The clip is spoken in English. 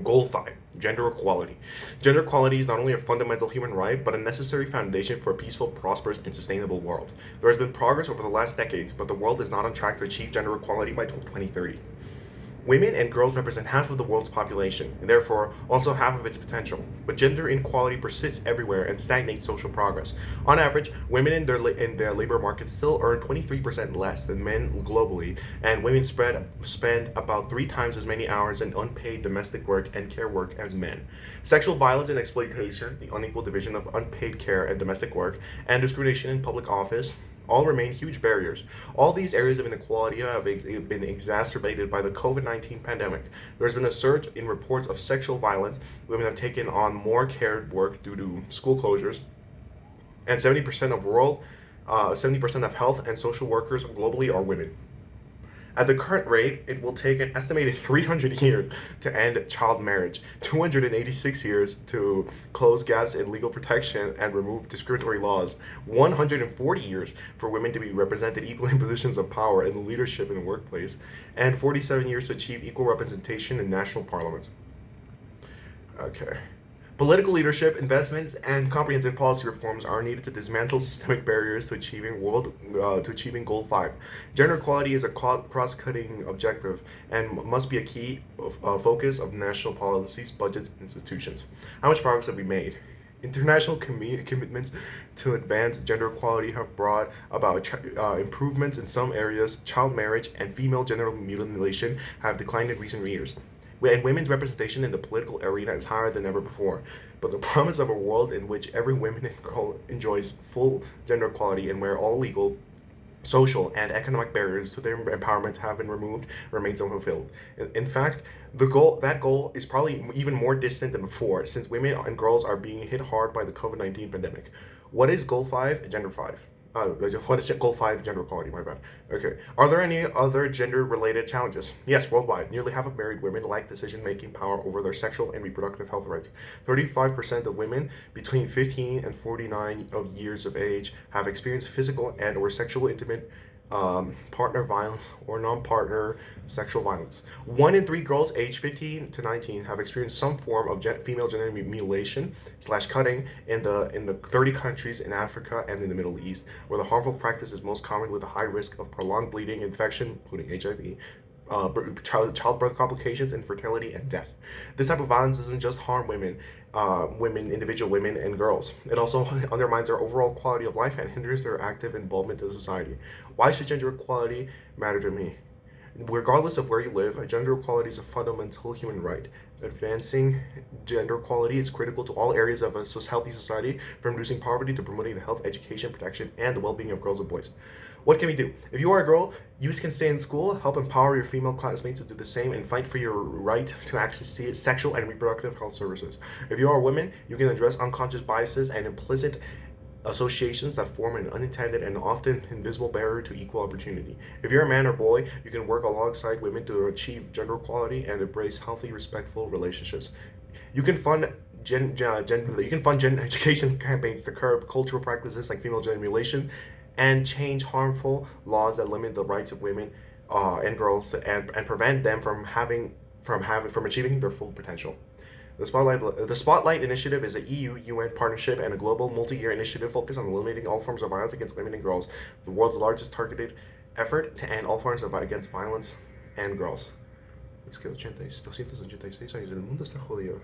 Goal 5, Gender Equality. Gender equality is not only a fundamental human right, but a necessary foundation for a peaceful, prosperous, and sustainable world. There has been progress over the last decades, but the world is not on track to achieve gender equality by 2030. Women and girls represent half of the world's population, and therefore also half of its potential. But gender inequality persists everywhere and stagnates social progress. On average, women in their labor market still earn 23% less than men globally, and women spend about 3 times as many hours in unpaid domestic work and care work as men. Sexual violence and exploitation, the unequal division of unpaid care and domestic work, and discrimination in public office all remain huge barriers. All these areas of inequality have been exacerbated by the COVID-19 pandemic. There has been a surge in reports of sexual violence. Women have taken on more care work due to school closures, and 70% of health and social workers globally are women. At the current rate, it will take an estimated 300 years to end child marriage, 286 years to close gaps in legal protection and remove discriminatory laws, 140 years for women to be represented equally in positions of power and leadership in the workplace, and 47 years to achieve equal representation in national parliaments. Okay. Political leadership, investments, and comprehensive policy reforms are needed to dismantle systemic barriers to achieving Goal 5. Gender equality is a cross-cutting objective and must be a key focus of national policies, budgets, and institutions. How much progress have we made? International commitments to advance gender equality have brought about improvements in some areas. Child marriage and female genital mutilation have declined in recent years, and women's representation in the political arena is higher than ever before. But the promise of a world in which every woman and girl enjoys full gender equality and where all legal, social, and economic barriers to their empowerment have been removed remains unfulfilled. In fact, that goal is probably even more distant than before, since women and girls are being hit hard by the COVID-19 pandemic. What is Goal 5? Gender 5. What is Goal 5? Gender equality, my bad. Okay. Are there any other gender-related challenges? Yes, worldwide. Nearly half of married women lack decision-making power over their sexual and reproductive health rights. 35% of women between 15 and 49 years of age have experienced physical and or sexual intimate partner violence or non-partner sexual violence. 1 in 3 girls aged 15 to 19 have experienced some form of female genital mutilation / cutting in the 30 countries in Africa and in the Middle East, where the harmful practice is most common, with a high risk of prolonged bleeding, infection, including HIV, childbirth complications, infertility, and death. This type of violence doesn't just harm individual women and girls. It also undermines their overall quality of life and hinders their active involvement in society. Why should gender equality matter to me? Regardless of where you live, gender equality is a fundamental human right. Advancing gender equality is critical to all areas of a healthy society, from reducing poverty to promoting the health, education, protection, and the well-being of girls and boys. What can we do? If you are a girl, you can stay in school, help empower your female classmates to do the same, and fight for your right to access sexual and reproductive health services. If you are a woman, you can address unconscious biases and implicit associations that form an unintended and often invisible barrier to equal opportunity. If you're a man or boy, you can work alongside women to achieve gender equality and embrace healthy, respectful relationships. You can fund gen education campaigns to curb cultural practices like female genital mutilation, and change harmful laws that limit the rights of women and girls and prevent them from achieving their full potential. The Spotlight Initiative is an EU-UN partnership and a global multi-year initiative focused on eliminating all forms of violence against women and girls, the world's largest targeted effort to end all forms of against violence and girls. Es que 286 años del mundo está jodido.